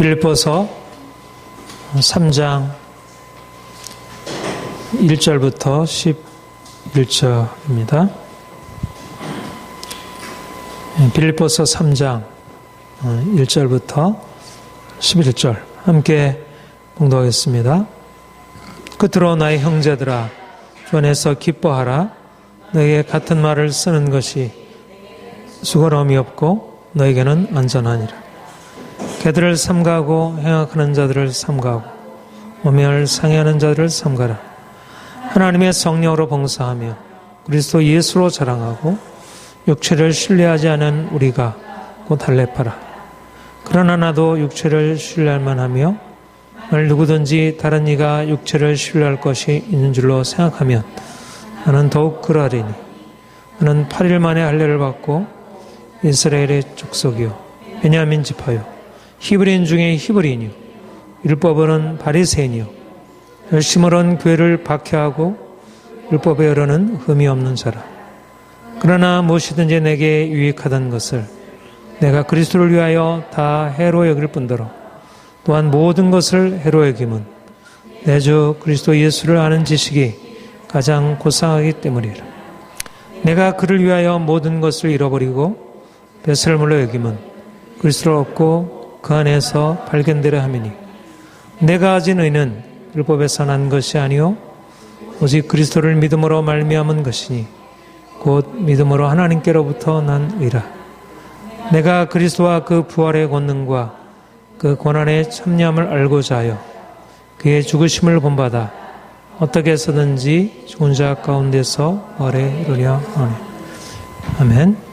빌립보서 3장 1절부터 11절입니다. 빌립보서 3장 1절부터 11절 함께 봉독하겠습니다. 끝으로 나의 형제들아 주 안에서 기뻐하라. 너에게 같은 말을 쓰는 것이 수고로움이 없고 너에게는 안전하니라. 개들을 삼가하고 행악하는 자들을 삼가하고 오멸 상해하는 자들을 삼가라. 하나님의 성령으로 봉사하며 그리스도 예수로 자랑하고 육체를 신뢰하지 않은 우리가 곧 할례파라. 그러나 나도 육체를 신뢰할 만하며 만일 누구든지 다른 이가 육체를 신뢰할 것이 있는 줄로 생각하면 나는 더욱 그러하리니 나는 8일 만에 할례를 받고 이스라엘의 족속이요 베냐민 지파요 히브리인 중에 히브리인이요 율법으로는 바리새인이요 열심으로는 교회를 박해하고 율법에 어르는 흠이 없는 자라. 그러나 무엇이든지 내게 유익하던 것을 내가 그리스도를 위하여 다 해로 여길 뿐더러 또한 모든 것을 해로 여김은 내 주 그리스도 예수를 아는 지식이 가장 고상하기 때문이라. 내가 그를 위하여 모든 것을 잃어버리고 뱃을 물러 여김은 그리스도를 얻고 그 안에서 발견되려 함이니 내가 가진 의는 율법에서 난 것이 아니요 오직 그리스도를 믿음으로 말미암은 것이니 곧 믿음으로 하나님께로부터 난 의라. 내가 그리스도와 그 부활의 권능과 그 고난의 참념을 알고자 하여 그의 죽으심을 본받아 어떻게 해서든지 죽은 자 가운데서 부활에 이르려 하네. 아멘.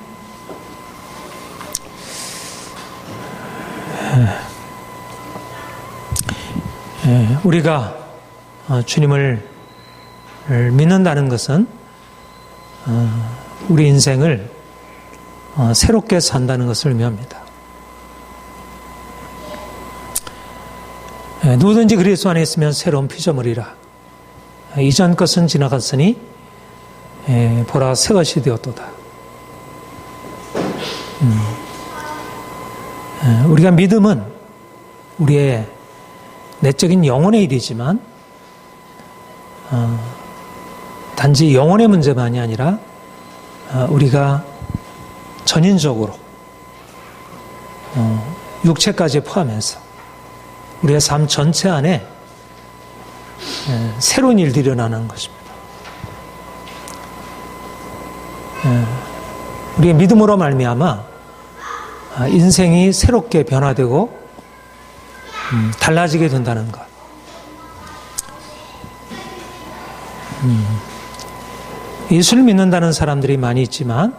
우리가 주님을 믿는다는 것은 우리 인생을 새롭게 산다는 것을 의미합니다. 누구든지 그리스도 안에 있으면 새로운 피조물이라. 이전 것은 지나갔으니 보라 새 것이 되었도다. 우리가 믿음은 우리의 내적인 영혼의 일이지만 단지 영혼의 문제만이 아니라 우리가 전인적으로 육체까지 포함해서 우리의 삶 전체 안에 새로운 일들이 일어나는 것입니다. 우리의 믿음으로 말미암아 인생이 새롭게 변화되고 달라지게 된다는 것. 예수를 믿는다는 사람들이 많이 있지만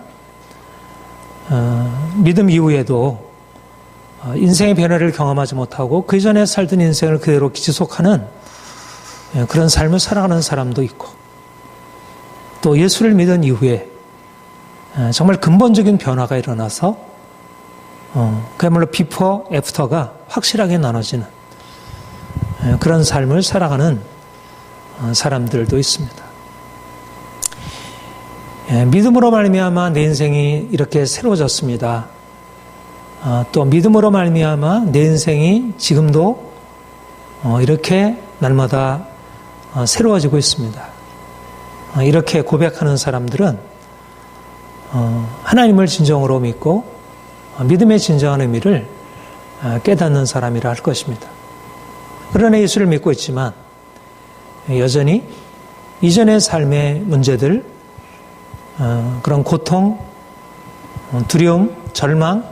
믿음 이후에도 인생의 변화를 경험하지 못하고 그 전에 살던 인생을 그대로 지속하는 그런 삶을 살아가는 사람도 있고 또 예수를 믿은 이후에 정말 근본적인 변화가 일어나서 그야말로 비포 애프터가 확실하게 나눠지는 그런 삶을 살아가는 사람들도 있습니다. 믿음으로 말미암아 내 인생이 이렇게 새로워졌습니다. 또 믿음으로 말미암아 내 인생이 지금도 이렇게 날마다 새로워지고 있습니다. 이렇게 고백하는 사람들은 하나님을 진정으로 믿고 믿음의 진정한 의미를 깨닫는 사람이라 할 것입니다. 그러나 예수를 믿고 있지만 여전히 이전의 삶의 문제들, 그런 고통, 두려움, 절망,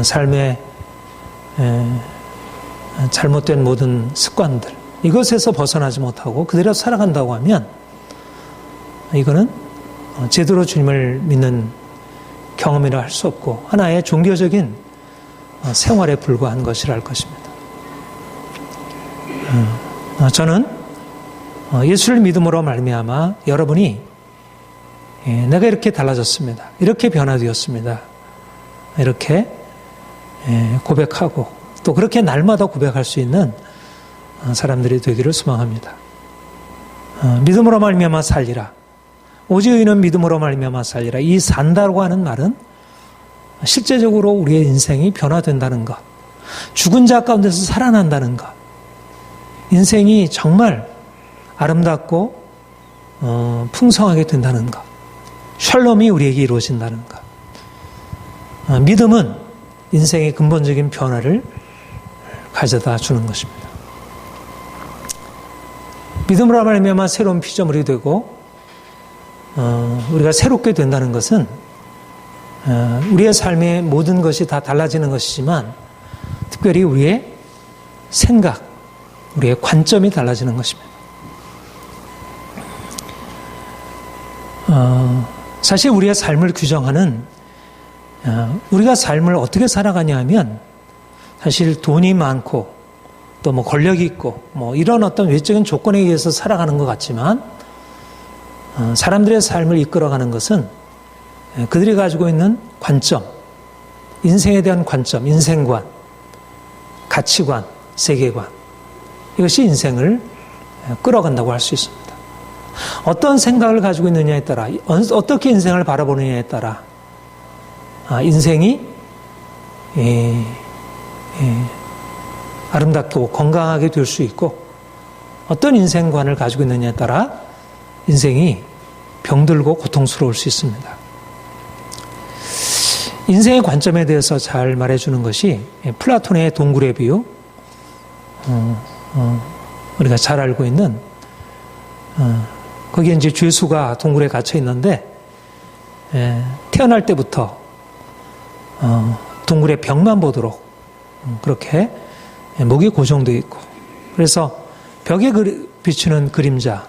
삶의 잘못된 모든 습관들, 이것에서 벗어나지 못하고 그대로 살아간다고 하면 이거는 제대로 주님을 믿는 경험이라 할 수 없고 하나의 종교적인 생활에 불과한 것이라 할 것입니다. 저는 예수를 믿음으로 말미암아 여러분이 내가 이렇게 달라졌습니다. 이렇게 변화되었습니다. 이렇게 고백하고 또 그렇게 날마다 고백할 수 있는 사람들이 되기를 소망합니다. 믿음으로 말미암아 살리라. 오직 의인은 믿음으로 말미암아 살리라. 이 산다고 하는 말은 실제적으로 우리의 인생이 변화된다는 것, 죽은 자 가운데서 살아난다는 것, 인생이 정말 아름답고 풍성하게 된다는 것, 샬롬이 우리에게 이루어진다는 것. 믿음은 인생의 근본적인 변화를 가져다 주는 것입니다. 믿음으로 말미암아 새로운 피조물이 되고 우리가 새롭게 된다는 것은 우리의 삶의 모든 것이 다 달라지는 것이지만 특별히 우리의 생각, 우리의 관점이 달라지는 것입니다. 사실 우리의 삶을 규정하는 우리가 삶을 어떻게 살아가냐 하면 사실 돈이 많고 또 뭐 권력이 있고 뭐 이런 어떤 외적인 조건에 의해서 살아가는 것 같지만 사람들의 삶을 이끌어가는 것은 그들이 가지고 있는 관점, 인생에 대한 관점, 인생관, 가치관, 세계관, 이것이 인생을 끌어간다고 할 수 있습니다. 어떤 생각을 가지고 있느냐에 따라, 어떻게 인생을 바라보느냐에 따라 인생이 아름답고 건강하게 될 수 있고 어떤 인생관을 가지고 있느냐에 따라 인생이 병들고 고통스러울 수 있습니다. 인생의 관점에 대해서 잘 말해주는 것이 플라톤의 동굴의 비유, 우리가 잘 알고 있는 거기에 이제 죄수가 동굴에 갇혀 있는데 태어날 때부터 동굴의 벽만 보도록 그렇게 목이 고정되어 있고 그래서 벽에 비추는 그림자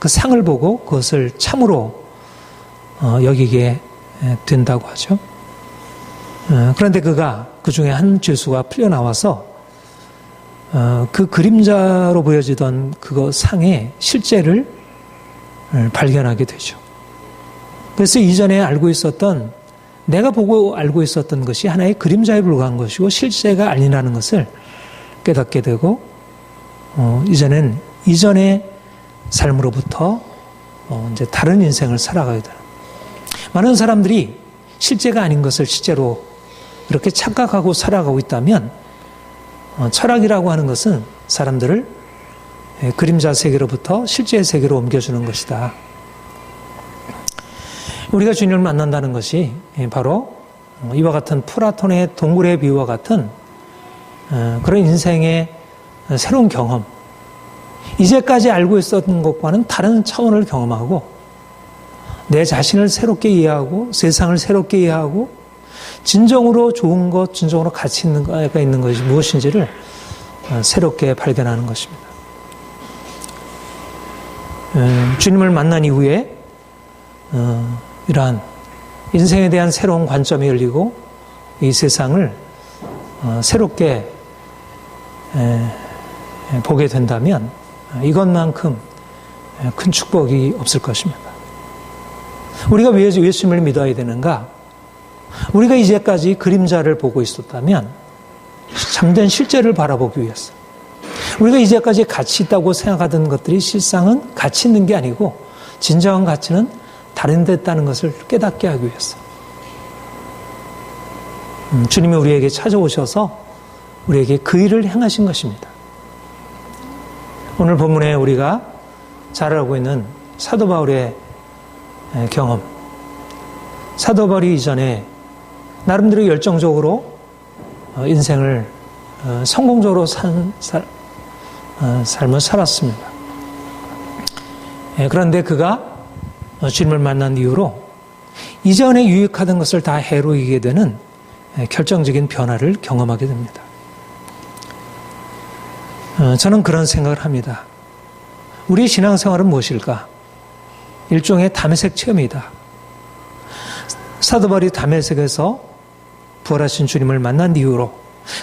그 상을 보고 그것을 참으로 여기게 된다고 하죠. 그런데 그 중에 한 죄수가 풀려나와서 그 그림자로 보여지던 그거 상의 실제를 발견하게 되죠. 그래서 이전에 알고 있었던 내가 보고 알고 있었던 것이 하나의 그림자에 불과한 것이고 실제가 아니라는 것을 깨닫게 되고 이제는 이전의 삶으로부터 이제 다른 인생을 살아가게 되는 많은 사람들이 실제가 아닌 것을 실제로 이렇게 착각하고 살아가고 있다면 철학이라고 하는 것은 사람들을 그림자 세계로부터 실제 세계로 옮겨주는 것이다. 우리가 주님을 만난다는 것이 바로 이와 같은 플라톤의 동굴의 비유와 같은 그런 인생의 새로운 경험, 이제까지 알고 있었던 것과는 다른 차원을 경험하고 내 자신을 새롭게 이해하고 세상을 새롭게 이해하고 진정으로 좋은 것, 진정으로 가치 있는 것가 있는 것이 무엇인지를 새롭게 발견하는 것입니다. 주님을 만난 이후에 이러한 인생에 대한 새로운 관점이 열리고 이 세상을 새롭게 보게 된다면 이것만큼 큰 축복이 없을 것입니다. 우리가 왜 예수님을 믿어야 되는가? 우리가 이제까지 그림자를 보고 있었다면 참된 실제를 바라보기 위해서 우리가 이제까지 가치 있다고 생각하던 것들이 실상은 가치 있는 게 아니고 진정한 가치는 다른 데 있다는 것을 깨닫게 하기 위해서 주님이 우리에게 찾아오셔서 우리에게 그 일을 행하신 것입니다. 오늘 본문에 우리가 잘 알고 있는 사도 바울의 경험, 사도 바울이 이전에 나름대로 열정적으로 인생을 성공적으로 삶을 살았습니다. 그런데 그가 주님을 만난 이후로 이전에 유익하던 것을 다 해로 이기게 되는 결정적인 변화를 경험하게 됩니다. 저는 그런 생각을 합니다. 우리의 신앙생활은 무엇일까? 일종의 담에색 체험이다. 사도 바울이 담에색에서 부활하신 주님을 만난 이후로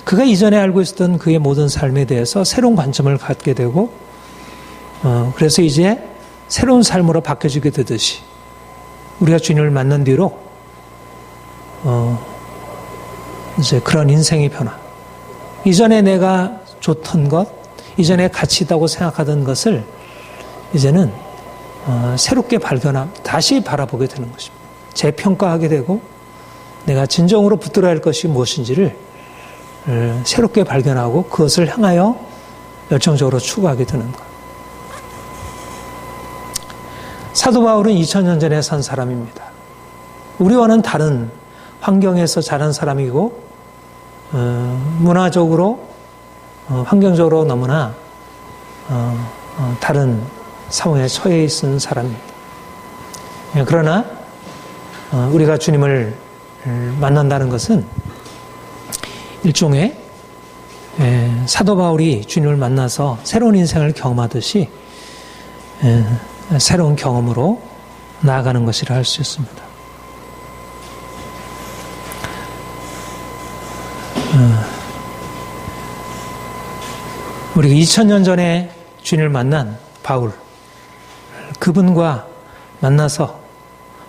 그가 이전에 알고 있었던 그의 모든 삶에 대해서 새로운 관점을 갖게 되고 그래서 이제 새로운 삶으로 바뀌어지게 되듯이 우리가 주님을 만난 뒤로 이제 그런 인생의 변화, 이전에 내가 좋던 것, 이전에 가치 있다고 생각하던 것을 이제는 새롭게 발견하고 다시 바라보게 되는 것입니다. 재평가하게 되고 내가 진정으로 붙들어야 할 것이 무엇인지를 새롭게 발견하고 그것을 향하여 열정적으로 추구하게 되는 것. 사도 바울은 2000년 전에 산 사람입니다. 우리와는 다른 환경에서 자란 사람이고 문화적으로 환경적으로 너무나 다른 상황에 처해 있는 사람입니다. 그러나 우리가 주님을 만난다는 것은 일종의 사도 바울이 주님을 만나서 새로운 인생을 경험하듯이 새로운 경험으로 나아가는 것이라 할 수 있습니다. 우리가 2000년 전에 주님을 만난 바울, 그분과 만나서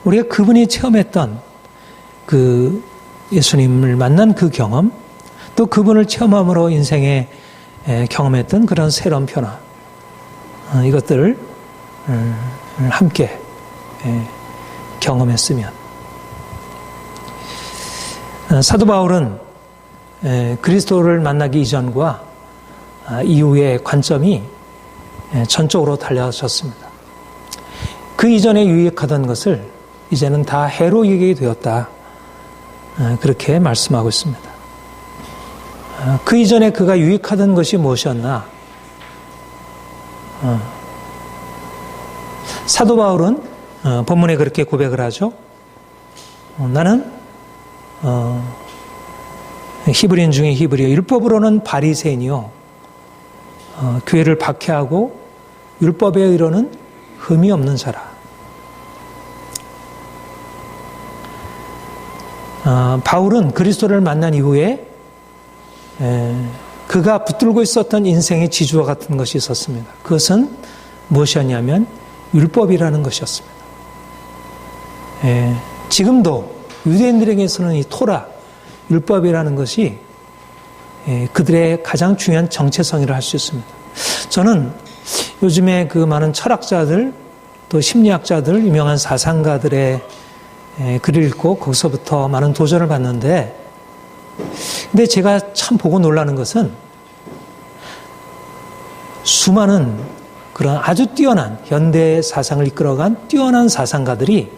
우리가 그분이 체험했던 그 예수님을 만난 그 경험, 또 그분을 체험함으로 인생에 경험했던 그런 새로운 변화, 이것들을 함께 경험했으면. 사도 바울은 그리스도를 만나기 이전과 이후의 관점이 전적으로 달라졌습니다. 그 이전에 유익하던 것을 이제는 다 해로 이기게 되었다. 그렇게 말씀하고 있습니다. 그 이전에 그가 유익하던 것이 무엇이었나? 사도 바울은 본문에 그렇게 고백을 하죠. 나는 히브리인 중에 히브리요, 율법으로는 바리새인이요, 교회를 박해하고 율법에 의로는 흠이 없는 자라. 바울은 그리스도를 만난 이후에 그가 붙들고 있었던 인생의 지주와 같은 것이 있었습니다. 그것은 무엇이었냐면 율법이라는 것이었습니다. 지금도 유대인들에게서는 이 토라, 율법이라는 것이 그들의 가장 중요한 정체성이라 할 수 있습니다. 저는 요즘에 그 많은 철학자들, 또 심리학자들, 유명한 사상가들의 글을 읽고 거기서부터 많은 도전을 받는데, 근데 제가 참 보고 놀라는 것은 수많은 그런 아주 뛰어난 현대 사상을 이끌어간 뛰어난 사상가들이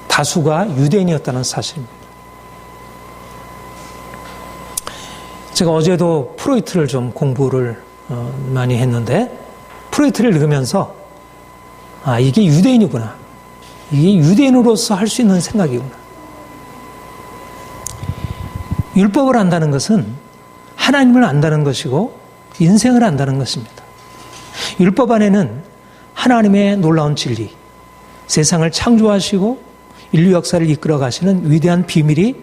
다수가 유대인이었다는 사실입니다. 제가 어제도 프로이트를 좀 공부를 많이 했는데, 프로이트를 읽으면서 이게 유대인이구나. 이게 유대인으로서 할 수 있는 생각이구나. 율법을 안다는 것은 하나님을 안다는 것이고 인생을 안다는 것입니다. 율법 안에는 하나님의 놀라운 진리, 세상을 창조하시고 인류 역사를 이끌어 가시는 위대한 비밀이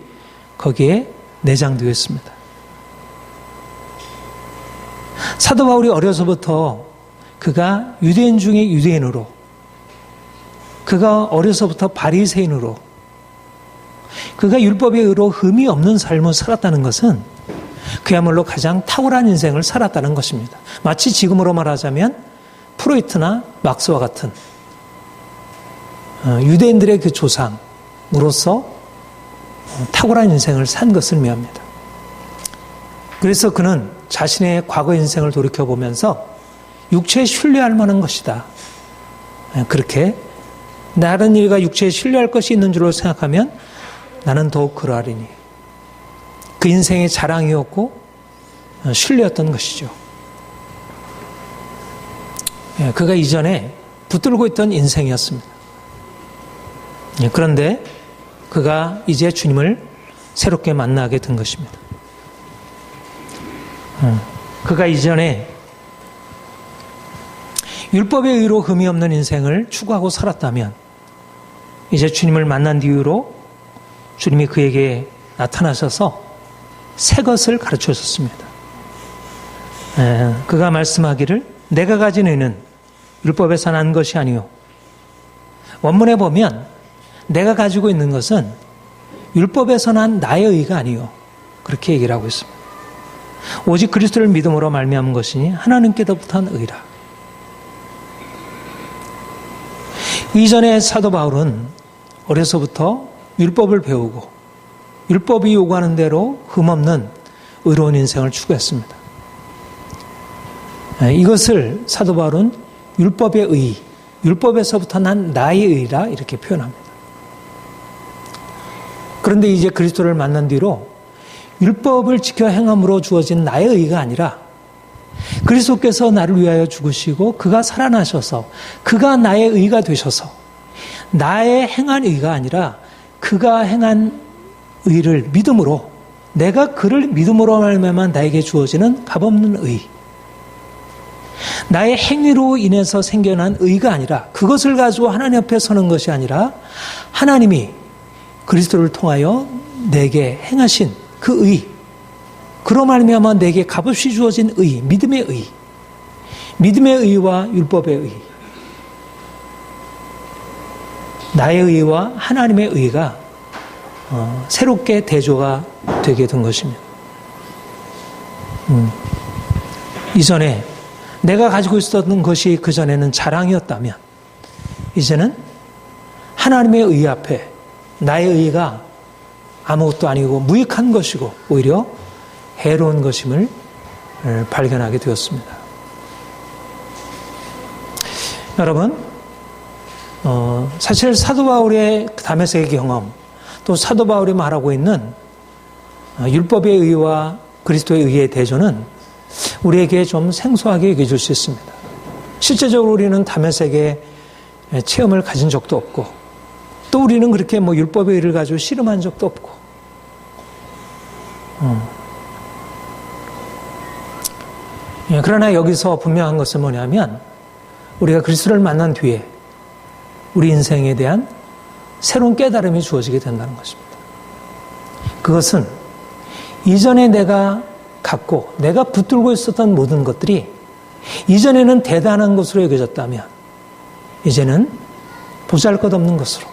거기에 내장되어 있습니다. 사도 바울이 어려서부터 그가 유대인 중에 유대인으로, 그가 어려서부터 바리새인으로, 그가 율법에 의로 흠이 없는 삶을 살았다는 것은 그야말로 가장 탁월한 인생을 살았다는 것입니다. 마치 지금으로 말하자면 프로이트나 막스와 같은 유대인들의 그 조상으로서 탁월한 인생을 산 것을 의미합니다. 그래서 그는 자신의 과거 인생을 돌이켜보면서 육체에 신뢰할 만한 것이다. 그렇게 다른 일과 육체에 신뢰할 것이 있는 줄로 생각하면 나는 더욱 그러하리니. 그 인생의 자랑이었고 신뢰였던 것이죠. 그가 이전에 붙들고 있던 인생이었습니다. 그런데 그가 이제 주님을 새롭게 만나게 된 것입니다. 그가 이전에 율법의 의로 흠이 없는 인생을 추구하고 살았다면 이제 주님을 만난 뒤로 주님이 그에게 나타나셔서 새 것을 가르쳐 줬습니다. 그가 말씀하기를 내가 가진 의는 율법에서 난 것이 아니요. 원문에 보면 내가 가지고 있는 것은 율법에서 난 나의 의가 아니요. 그렇게 얘기를 하고 있습니다. 오직 그리스도를 믿음으로 말미암은 것이니 하나님께로부터 한 의라. 이전에 사도 바울은 어려서부터 율법을 배우고 율법이 요구하는 대로 흠없는 의로운 인생을 추구했습니다. 이것을 사도 바울은 율법의 의, 율법에서부터 난 나의 의라 이렇게 표현합니다. 그런데 이제 그리스도를 만난 뒤로 율법을 지켜 행함으로 주어진 나의 의가 아니라 그리스도께서 나를 위하여 죽으시고 그가 살아나셔서 그가 나의 의가 되셔서 나의 행한 의가 아니라 그가 행한 의를 믿음으로 내가 그를 믿음으로 말미암아 나에게 주어지는 값없는 의, 나의 행위로 인해서 생겨난 의가 아니라 그것을 가지고 하나님 앞에 서는 것이 아니라 하나님이 그리스도를 통하여 내게 행하신 그 의, 그로 말미암아 내게 값없이 주어진 의, 믿음의 의, 믿음의 의와 율법의 의, 나의 의와 하나님의 의가 새롭게 대조가 되게 된 것입니다. 이전에 내가 가지고 있었던 것이 그전에는 자랑이었다면 이제는 하나님의 의 앞에 나의 의가 아무것도 아니고 무익한 것이고 오히려 해로운 것임을 발견하게 되었습니다. 여러분, 사실 사도 바울의 다메섹의 경험, 또 사도 바울이 말하고 있는 율법의 의와 그리스도의 의의 대조는 우리에게 좀 생소하게 여겨질 수 있습니다. 실제적으로 우리는 다메섹의 체험을 가진 적도 없고, 또 우리는 그렇게 율법의 의를 가지고 씨름한 적도 없고, 그러나 여기서 분명한 것은 뭐냐면 우리가 그리스도를 만난 뒤에 우리 인생에 대한 새로운 깨달음이 주어지게 된다는 것입니다. 그것은 이전에 내가 갖고 내가 붙들고 있었던 모든 것들이 이전에는 대단한 것으로 여겨졌다면 이제는 보잘것없는 것으로,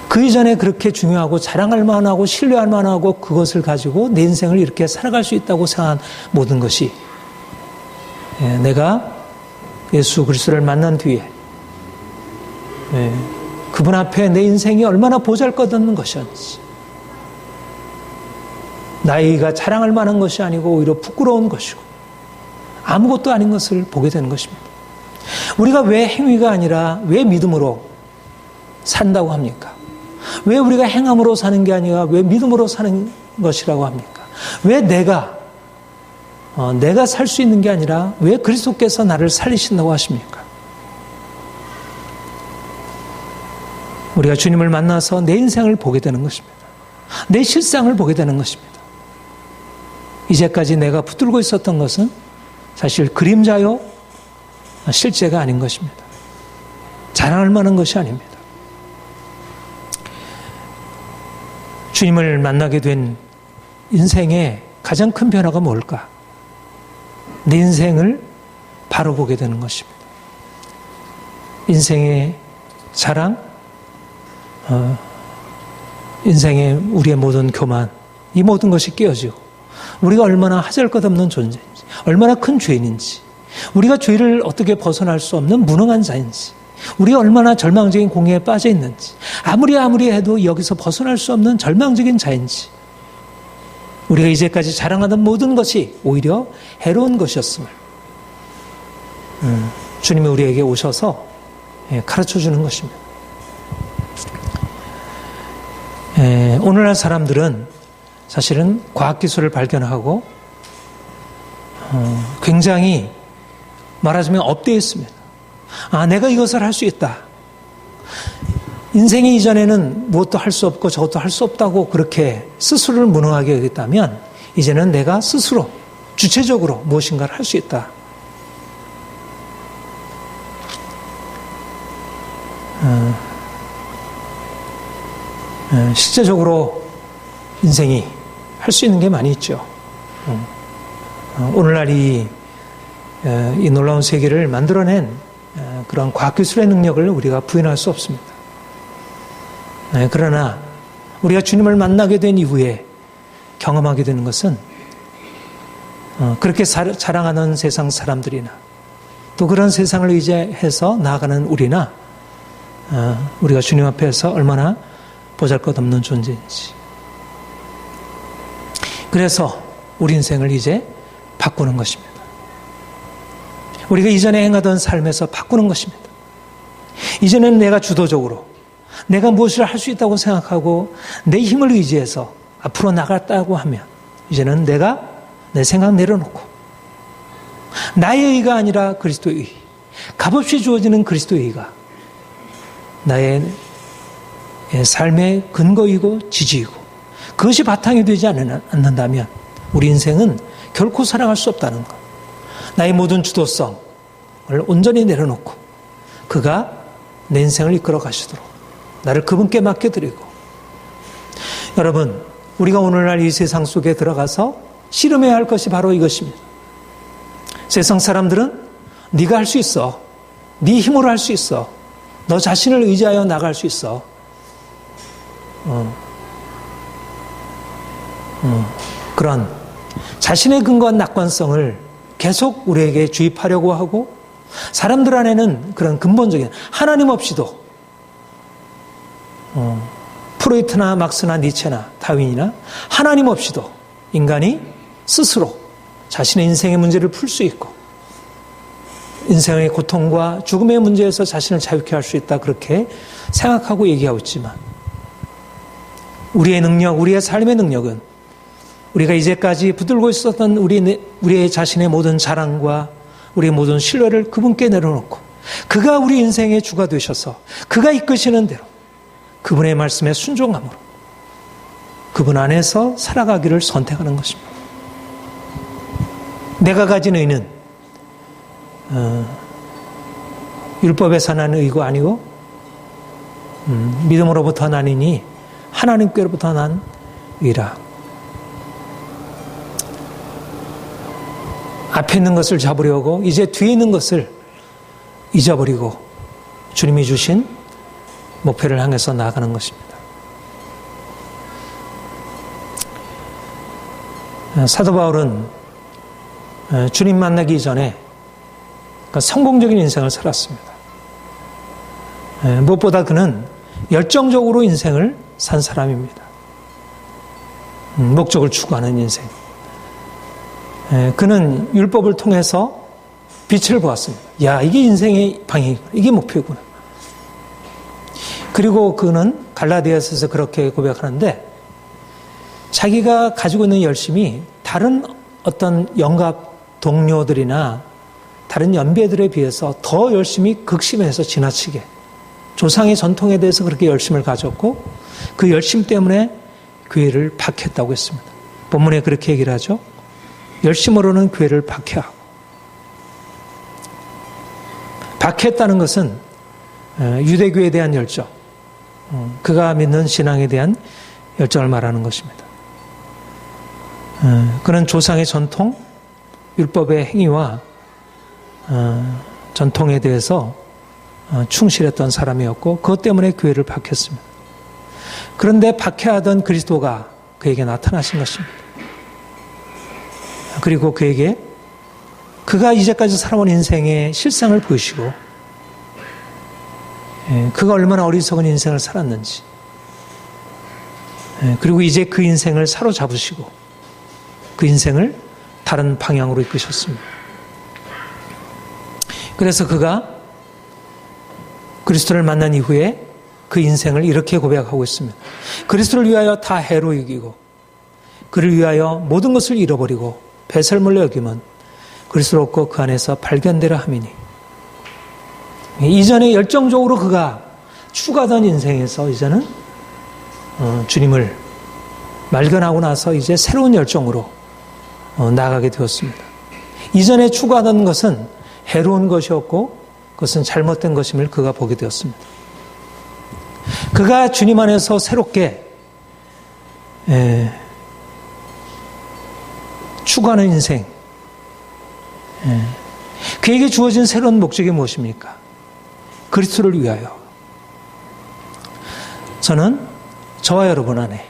그 이전에 그렇게 중요하고 자랑할 만하고 신뢰할 만하고 그것을 가지고 내 인생을 이렇게 살아갈 수 있다고 생각한 모든 것이 내가 예수 그리스도를 만난 뒤에 그분 앞에 내 인생이 얼마나 보잘것없는 것이었는지, 나이가 자랑할 만한 것이 아니고 오히려 부끄러운 것이고 아무것도 아닌 것을 보게 되는 것입니다. 우리가 왜 행위가 아니라 왜 믿음으로 산다고 합니까? 왜 우리가 행함으로 사는 게 아니라 왜 믿음으로 사는 것이라고 합니까? 왜 내가 살 수 있는 게 아니라 왜 그리스도께서 나를 살리신다고 하십니까? 우리가 주님을 만나서 내 인생을 보게 되는 것입니다. 내 실상을 보게 되는 것입니다. 이제까지 내가 붙들고 있었던 것은 사실 그림자요, 실제가 아닌 것입니다. 자랑할 만한 것이 아닙니다. 주님을 만나게 된 인생의 가장 큰 변화가 뭘까? 내 인생을 바로 보게 되는 것입니다. 인생의 자랑, 인생의 우리의 모든 교만, 이 모든 것이 깨어지고 우리가 얼마나 하잘것없는 존재인지, 얼마나 큰 죄인인지, 우리가 죄를 어떻게 벗어날 수 없는 무능한 자인지, 우리가 얼마나 절망적인 공해에 빠져 있는지, 아무리 해도 여기서 벗어날 수 없는 절망적인 자인지, 우리가 이제까지 자랑하던 모든 것이 오히려 해로운 것이었음을 주님이 우리에게 오셔서 가르쳐주는 것입니다. 오늘날 사람들은 사실은 과학기술을 발견하고 굉장히 말하자면 업되어 있습니다. 내가 이것을 할 수 있다. 인생의 이전에는 무엇도 할 수 없고 저것도 할 수 없다고 그렇게 스스로를 무능하게 여겼다면 이제는 내가 스스로 주체적으로 무엇인가를 할 수 있다. 실제적으로 인생이 할 수 있는 게 많이 있죠. 오늘날 이 놀라운 세계를 만들어낸 그런 과학기술의 능력을 우리가 부인할 수 없습니다. 그러나 우리가 주님을 만나게 된 이후에 경험하게 되는 것은 그렇게 자랑하는 세상 사람들이나 또 그런 세상을 의지해서 나아가는 우리나 우리가 주님 앞에서 얼마나 보잘것없는 존재인지. 그래서 우리 인생을 이제 바꾸는 것입니다. 우리가 이전에 행하던 삶에서 바꾸는 것입니다. 이제는 내가 주도적으로 내가 무엇을 할 수 있다고 생각하고 내 힘을 의지해서 앞으로 나갔다고 하면 이제는 내가 내 생각 내려놓고 나의 의가 아니라 그리스도의 의, 값없이 주어지는 그리스도의 의가 나의 삶의 근거이고 지지이고 그것이 바탕이 되지 않는다면 우리 인생은 결코 살아갈 수 없다는 것. 나의 모든 주도성을 온전히 내려놓고 그가 내 인생을 이끌어 가시도록 나를 그분께 맡겨드리고, 여러분, 우리가 오늘날 이 세상 속에 들어가서 씨름해야 할 것이 바로 이것입니다. 세상 사람들은 네가 할 수 있어, 네 힘으로 할 수 있어, 너 자신을 의지하여 나갈 수 있어, 그런 자신의 근거한 낙관성을 계속 우리에게 주입하려고 하고, 사람들 안에는 그런 근본적인 하나님 없이도 프로이트나 막스나 니체나 다윈이나 하나님 없이도 인간이 스스로 자신의 인생의 문제를 풀 수 있고 인생의 고통과 죽음의 문제에서 자신을 자유케 할 수 있다, 그렇게 생각하고 얘기하고 있지만 우리의 능력, 우리의 삶의 능력은 우리가 이제까지 붙들고 있었던 우리의 자신의 모든 자랑과 우리의 모든 신뢰를 그분께 내려놓고 그가 우리 인생의 주가 되셔서 그가 이끄시는 대로 그분의 말씀에 순종함으로 그분 안에서 살아가기를 선택하는 것입니다. 내가 가진 의는 율법에서 난 의가 아니고 믿음으로부터 나니니 하나님께로부터 난 의라. 앞에 있는 것을 잡으려고 이제 뒤에 있는 것을 잊어버리고 주님이 주신 목표를 향해서 나아가는 것입니다. 사도 바울은 주님 만나기 전에 성공적인 인생을 살았습니다. 무엇보다 그는 열정적으로 인생을 산 사람입니다. 목적을 추구하는 인생. 그는 율법을 통해서 빛을 보았습니다. 야, 이게 인생의 방향이구나. 이게 목표구나. 그리고 그는 갈라디아서에서 그렇게 고백하는데 자기가 가지고 있는 열심이 다른 어떤 영갑 동료들이나 다른 연배들에 비해서 더 열심히 극심해서 지나치게 조상의 전통에 대해서 그렇게 열심을 가졌고 그 열심 때문에 교회를 박해했다고 했습니다. 본문에 그렇게 얘기를 하죠. 열심으로는 교회를 박해하고, 박해했다는 것은 유대교에 대한 열정, 그가 믿는 신앙에 대한 열정을 말하는 것입니다. 그는 조상의 전통, 율법의 행위와 전통에 대해서 충실했던 사람이었고 그것 때문에 교회를 박했습니다. 그런데 박해하던 그리스도가 그에게 나타나신 것입니다. 그리고 그에게 그가 이제까지 살아온 인생의 실상을 보이시고 그가 얼마나 어리석은 인생을 살았는지, 그리고 이제 그 인생을 사로잡으시고 그 인생을 다른 방향으로 이끄셨습니다. 그래서 그가 그리스도를 만난 이후에 그 인생을 이렇게 고백하고 있습니다. 그리스도를 위하여 다 해로 여기고 그를 위하여 모든 것을 잃어버리고 배설물로 여기면 그리스도로 없고 그 안에서 발견되라 함이니. 이전에 열정적으로 그가 추구하던 인생에서 이제는 주님을 발견하고 나서 이제 새로운 열정으로 나아가게 되었습니다. 이전에 추구하던 것은 해로운 것이었고 그것은 잘못된 것임을 그가 보게 되었습니다. 그가 주님 안에서 새롭게 추구하는 인생, 그에게 주어진 새로운 목적이 무엇입니까? 그리스도를 위하여. 저는 저와 여러분 안에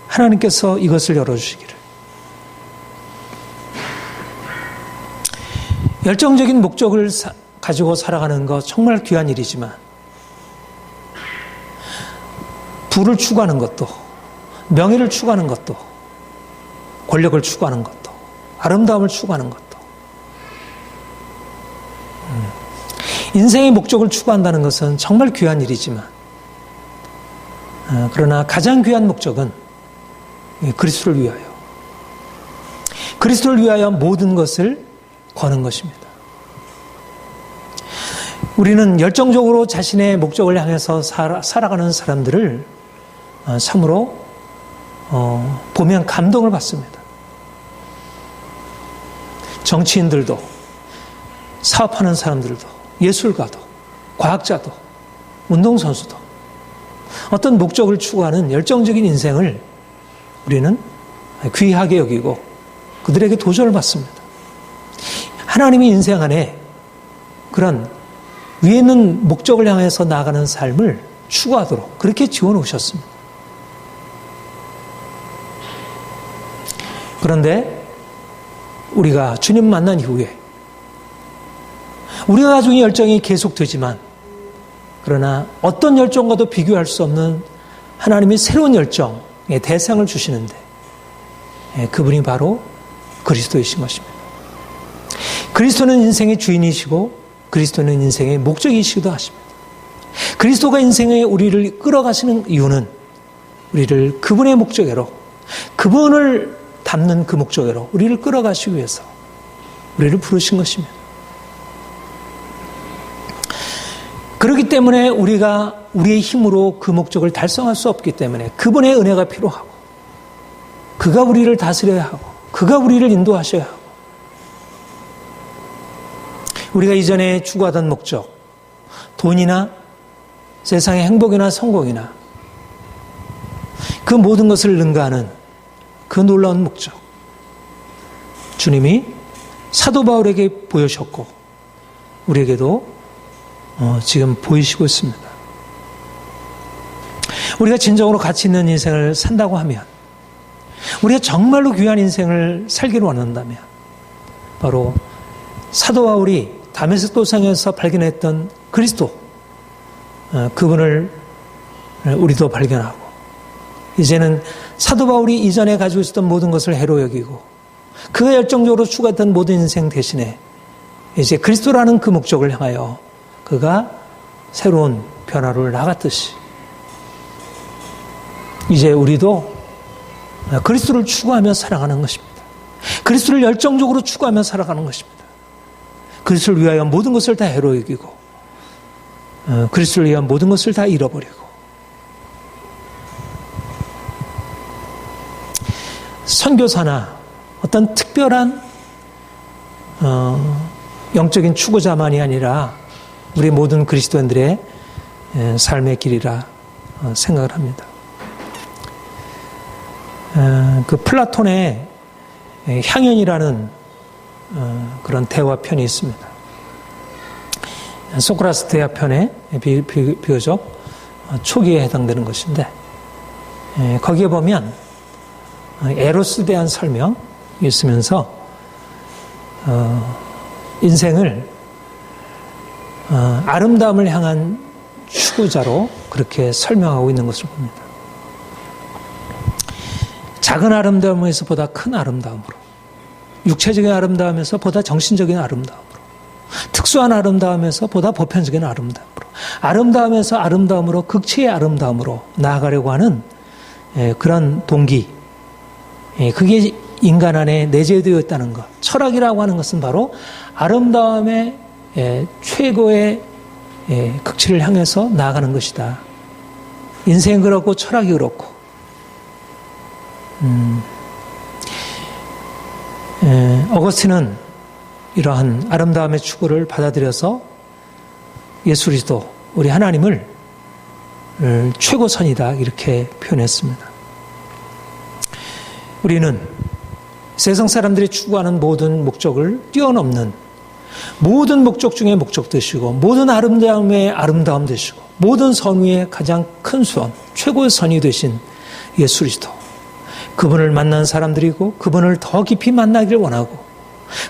하나님께서 이것을 열어주시기를, 열정적인 목적을 가지고 살아가는 것 정말 귀한 일이지만 부를 추구하는 것도, 명예를 추구하는 것도, 권력을 추구하는 것도, 아름다움을 추구하는 것도. 인생의 목적을 추구한다는 것은 정말 귀한 일이지만, 그러나 가장 귀한 목적은 그리스도를 위하여, 그리스도를 위하여 모든 것을 거는 것입니다. 우리는 열정적으로 자신의 목적을 향해서 살아가는 사람들을 참으로 보면 감동을 받습니다. 정치인들도, 사업하는 사람들도, 예술가도, 과학자도, 운동선수도 어떤 목적을 추구하는 열정적인 인생을 우리는 귀하게 여기고 그들에게 도전을 받습니다. 하나님의 인생 안에 그런 위에 있는 목적을 향해서 나아가는 삶을 추구하도록 그렇게 지어놓으셨습니다. 그런데 우리가 주님 만난 이후에 우리가 가지고 있는 열정이 계속되지만, 그러나 어떤 열정과도 비교할 수 없는 하나님이 새로운 열정의 대상을 주시는데, 그분이 바로 그리스도이신 것입니다. 그리스도는 인생의 주인이시고 그리스도는 인생의 목적이시기도 하십니다. 그리스도가 인생에 우리를 끌어가시는 이유는 우리를 그분의 목적으로, 그분을 담는 그 목적으로 우리를 끌어가시기 위해서 우리를 부르신 것입니다. 그렇기 때문에 우리가 우리의 힘으로 그 목적을 달성할 수 없기 때문에 그분의 은혜가 필요하고, 그가 우리를 다스려야 하고, 그가 우리를 인도하셔야 하고, 우리가 이전에 추구하던 목적, 돈이나 세상의 행복이나 성공이나 그 모든 것을 능가하는 그 놀라운 목적, 주님이 사도 바울에게 보여주셨고 우리에게도 지금 보이시고 있습니다. 우리가 진정으로 가치 있는 인생을 산다고 하면, 우리가 정말로 귀한 인생을 살기를 원한다면, 바로 사도 바울이 다메섹 도상에서 발견했던 그리스도, 그분을 우리도 발견하고, 이제는 사도 바울이 이전에 가지고 있었던 모든 것을 해로 여기고 그가 열정적으로 추구했던 모든 인생 대신에 이제 그리스도라는 그 목적을 향하여 그가 새로운 변화를 나갔듯이, 이제 우리도 그리스도를 추구하며 살아가는 것입니다. 그리스도를 열정적으로 추구하며 살아가는 것입니다. 그리스도를 위하여 모든 것을 다 해로 여기고 그리스도를 위한 모든 것을 다 잃어버리고, 선교사나 어떤 특별한 영적인 추구자만이 아니라 우리 모든 그리스도인들의 삶의 길이라 생각을 합니다. 그 플라톤의 향연이라는 그런 대화편이 있습니다. 소크라테스 대화편의 비교적 초기에 해당되는 것인데, 거기에 보면 에로스에 대한 설명이 있으면서 인생을 아름다움을 향한 추구자로 그렇게 설명하고 있는 것을 봅니다. 작은 아름다움에서 보다 큰 아름다움으로, 육체적인 아름다움에서 보다 정신적인 아름다움으로, 특수한 아름다움에서 보다 보편적인 아름다움으로, 아름다움에서 아름다움으로, 극치의 아름다움으로 나아가려고 하는 그런 동기, 그게 인간 안에 내재되어 있다는 것. 철학이라고 하는 것은 바로 아름다움의 최고의 극치를 향해서 나아가는 것이다. 인생 그렇고 철학이 그렇고, 어거스틴은 이러한 아름다움의 추구를 받아들여서 예수 그리스도, 우리 하나님을 최고선이다 이렇게 표현했습니다. 우리는 세상 사람들이 추구하는 모든 목적을 뛰어넘는 모든 목적 중에 목적 되시고, 모든 아름다움의 아름다움 되시고, 모든 선위의 가장 큰 수원, 최고의 선이 되신 예수 그리스도, 그분을 만난 사람들이고 그분을 더 깊이 만나기를 원하고,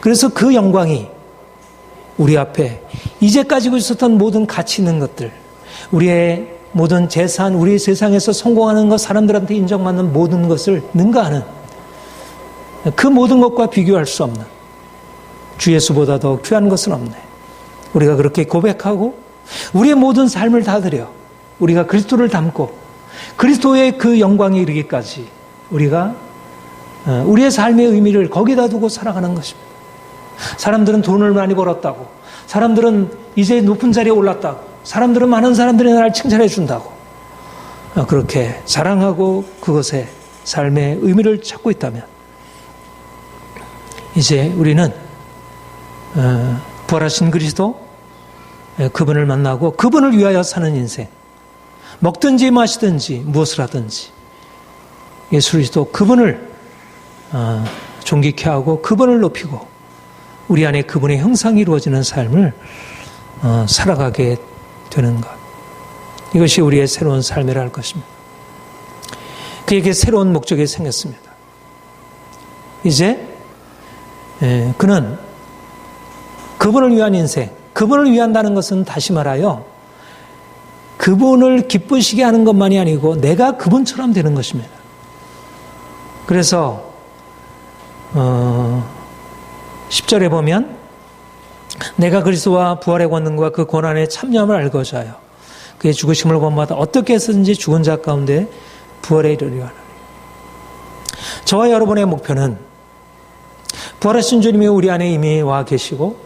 그래서 그 영광이 우리 앞에 이제 가지고 있었던 모든 가치 있는 것들, 우리의 모든 재산, 우리 세상에서 성공하는 것, 사람들한테 인정받는 모든 것을 능가하는 그 모든 것과 비교할 수 없는 주 예수보다 더 귀한 것은 없네. 우리가 그렇게 고백하고 우리의 모든 삶을 다 드려 우리가 그리스도를 닮고 그리스도의 그 영광에 이르기까지 우리가 우리의 삶의 의미를 거기다 두고 살아가는 것입니다. 사람들은 돈을 많이 벌었다고, 사람들은 이제 높은 자리에 올랐다고, 사람들은 많은 사람들이 나를 칭찬해 준다고 그렇게 자랑하고 그것에 삶의 의미를 찾고 있다면 이제 우리는 부활하신 그리스도 그분을 만나고 그분을 위하여 사는 인생, 먹든지 마시든지 무엇을 하든지 예수 그리스도 그분을 존귀케 하고 그분을 높이고 우리 안에 그분의 형상이 이루어지는 삶을 살아가게 되는 것, 이것이 우리의 새로운 삶이라 할 것입니다. 그에게 새로운 목적이 생겼습니다. 이제 그는 그분을 위한 인생, 그분을 위한다는 것은 다시 말하여 그분을 기쁘시게 하는 것만이 아니고 내가 그분처럼 되는 것입니다. 그래서 10절에 보면 내가 그리스도와 부활의 권능과 그 고난의 참여함을 알고자 하여 그의 죽으심을 본받아 어떻게 해서든지 죽은 자 가운데 부활에 이르려 하나니. 저와 여러분의 목표는 부활하신 주님이 우리 안에 이미 와 계시고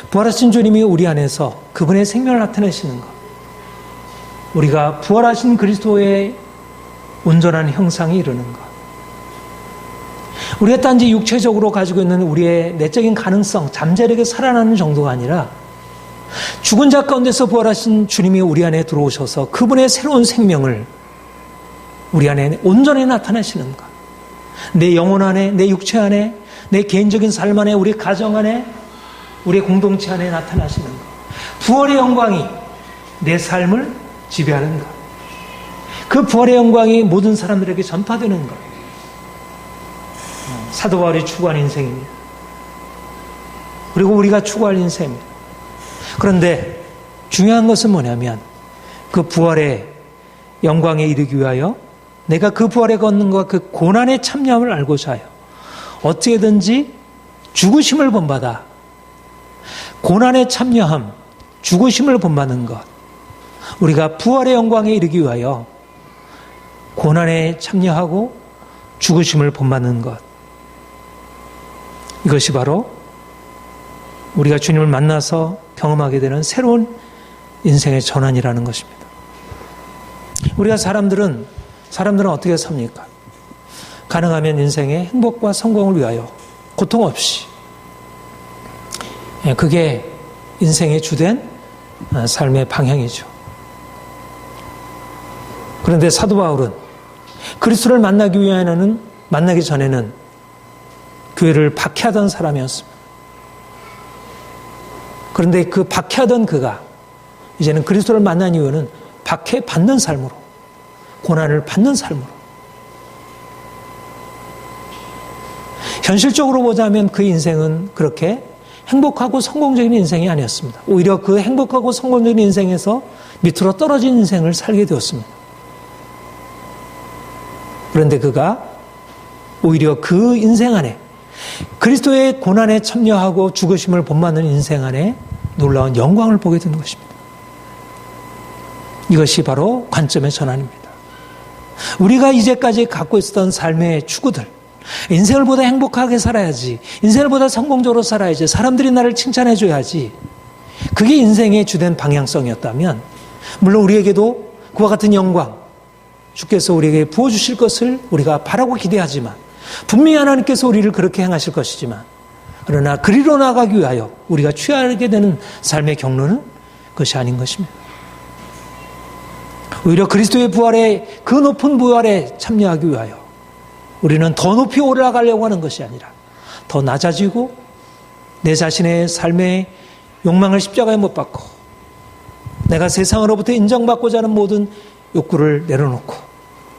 부활하신 주님이 우리 안에서 그분의 생명을 나타내시는 것, 우리가 부활하신 그리스도의 온전한 형상이 이르는 것, 우리가 단지 육체적으로 가지고 있는 우리의 내적인 가능성, 잠재력에 살아나는 정도가 아니라 죽은 자 가운데서 부활하신 주님이 우리 안에 들어오셔서 그분의 새로운 생명을 우리 안에 온전히 나타내시는 것, 내 영혼 안에, 내 육체 안에, 내 개인적인 삶 안에, 우리 가정 안에, 우리 공동체 안에 나타나시는 것, 부활의 영광이 내 삶을 지배하는 것, 그 부활의 영광이 모든 사람들에게 전파되는 것, 사도 바울이 추구한 인생입니다. 그리고 우리가 추구할 인생입니다. 그런데 중요한 것은 뭐냐면 그 부활의 영광에 이르기 위하여 내가 그 부활의 권능과 그 고난의 참여함을 알고자 하여 어떻게든지 죽으심을 본받아 고난의 참여함, 죽으심을 본받는 것, 우리가 부활의 영광에 이르기 위하여 고난에 참여하고 죽으심을 본받는 것, 이것이 바로 우리가 주님을 만나서 경험하게 되는 새로운 인생의 전환이라는 것입니다. 우리가 사람들은 어떻게 삽니까? 가능하면 인생의 행복과 성공을 위하여 고통 없이, 그게 인생의 주된 삶의 방향이죠. 그런데 사도 바울은 그리스도를 만나기 전에는 교회를 박해하던 사람이었습니다. 그런데 그 박해하던 그가 이제는 그리스도를 만난 이유는 박해받는 삶으로, 고난을 받는 삶으로, 현실적으로 보자면 그 인생은 그렇게 행복하고 성공적인 인생이 아니었습니다. 오히려 그 행복하고 성공적인 인생에서 밑으로 떨어진 인생을 살게 되었습니다. 그런데 그가 오히려 그 인생 안에 그리스도의 고난에 참여하고 죽으심을 본받는 인생 안에 놀라운 영광을 보게 된 것입니다. 이것이 바로 관점의 전환입니다. 우리가 이제까지 갖고 있었던 삶의 추구들, 인생을 보다 행복하게 살아야지, 인생을 보다 성공적으로 살아야지, 사람들이 나를 칭찬해 줘야지, 그게 인생의 주된 방향성이었다면 물론 우리에게도 그와 같은 영광, 주께서 우리에게 부어주실 것을 우리가 바라고 기대하지만 분명히 하나님께서 우리를 그렇게 행하실 것이지만, 그러나 그리로 나가기 위하여 우리가 취하게 되는 삶의 경로는 그것이 아닌 것입니다. 오히려 그리스도의 부활에, 그 높은 부활에 참여하기 위하여 우리는 더 높이 올라가려고 하는 것이 아니라 더 낮아지고 내 자신의 삶의 욕망을 십자가에 못 박고 내가 세상으로부터 인정받고자 하는 모든 욕구를 내려놓고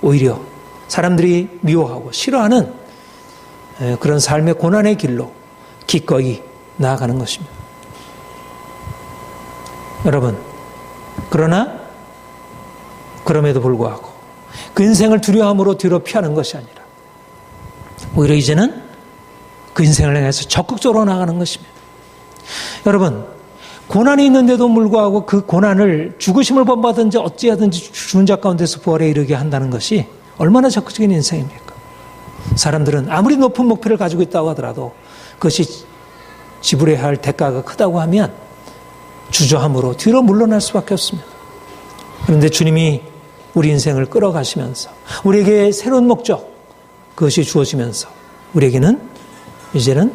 오히려 사람들이 미워하고 싫어하는 그런 삶의 고난의 길로 기꺼이 나아가는 것입니다. 여러분, 그러나 그럼에도 불구하고 그 인생을 두려움으로 뒤로 피하는 것이 아니라 오히려 이제는 그 인생을 향해서 적극적으로 나가는 것입니다. 여러분, 고난이 있는데도 불구하고 그 고난을 죽으심을 본받든지 어찌하든지 죽은 자 가운데서 부활에 이르게 한다는 것이 얼마나 적극적인 인생입니까? 사람들은 아무리 높은 목표를 가지고 있다고 하더라도 그것이 지불해야 할 대가가 크다고 하면 주저함으로 뒤로 물러날 수밖에 없습니다. 그런데 주님이 우리 인생을 끌어가시면서 우리에게 새로운 목적, 그것이 주어지면서 우리에게는 이제는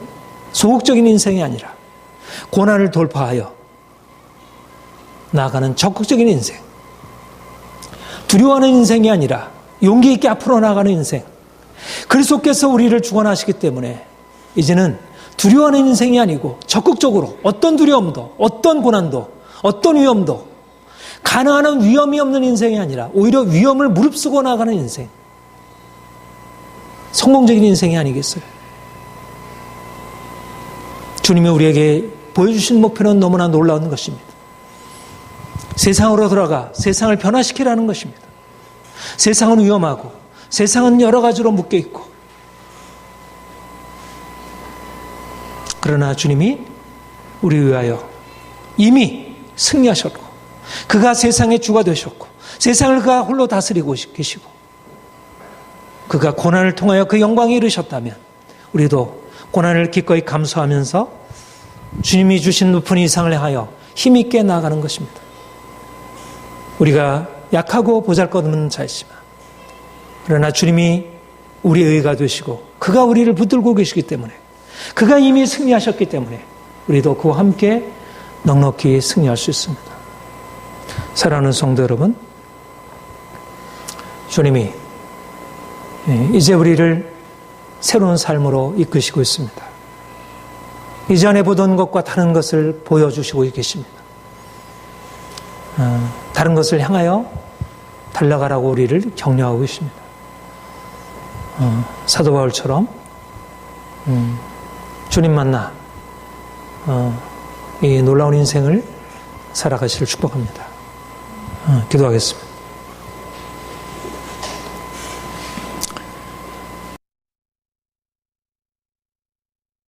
소극적인 인생이 아니라 고난을 돌파하여 나아가는 적극적인 인생, 두려워하는 인생이 아니라 용기 있게 앞으로 나아가는 인생, 그리스도께서 우리를 구원하시기 때문에 이제는 두려워하는 인생이 아니고 적극적으로 어떤 두려움도, 어떤 고난도, 어떤 위험도 가능한 위험이 없는 인생이 아니라 오히려 위험을 무릅쓰고 나가는 인생, 성공적인 인생이 아니겠어요? 주님이 우리에게 보여주신 목표는 너무나 놀라운 것입니다. 세상으로 들어가 세상을 변화시키라는 것입니다. 세상은 위험하고 세상은 여러 가지로 묶여 있고, 그러나 주님이 우리 위하여 이미 승리하셨고 그가 세상의 주가 되셨고 세상을 그가 홀로 다스리고 계시고 그가 고난을 통하여 그 영광에 이르셨다면 우리도 고난을 기꺼이 감수하면서 주님이 주신 높은 이상을 향하여 힘있게 나아가는 것입니다. 우리가 약하고 보잘것없는 자이지만 그러나 주님이 우리의 의가 되시고 그가 우리를 붙들고 계시기 때문에 그가 이미 승리하셨기 때문에 우리도 그와 함께 넉넉히 승리할 수 있습니다. 사랑하는 성도 여러분, 주님이 이제 우리를 새로운 삶으로 이끄시고 있습니다. 이전에 보던 것과 다른 것을 보여주시고 계십니다. 다른 것을 향하여 달려가라고 우리를 격려하고 계십니다. 사도 바울처럼 주님 만나 이 놀라운 인생을 살아가시를 축복합니다. 기도하겠습니다.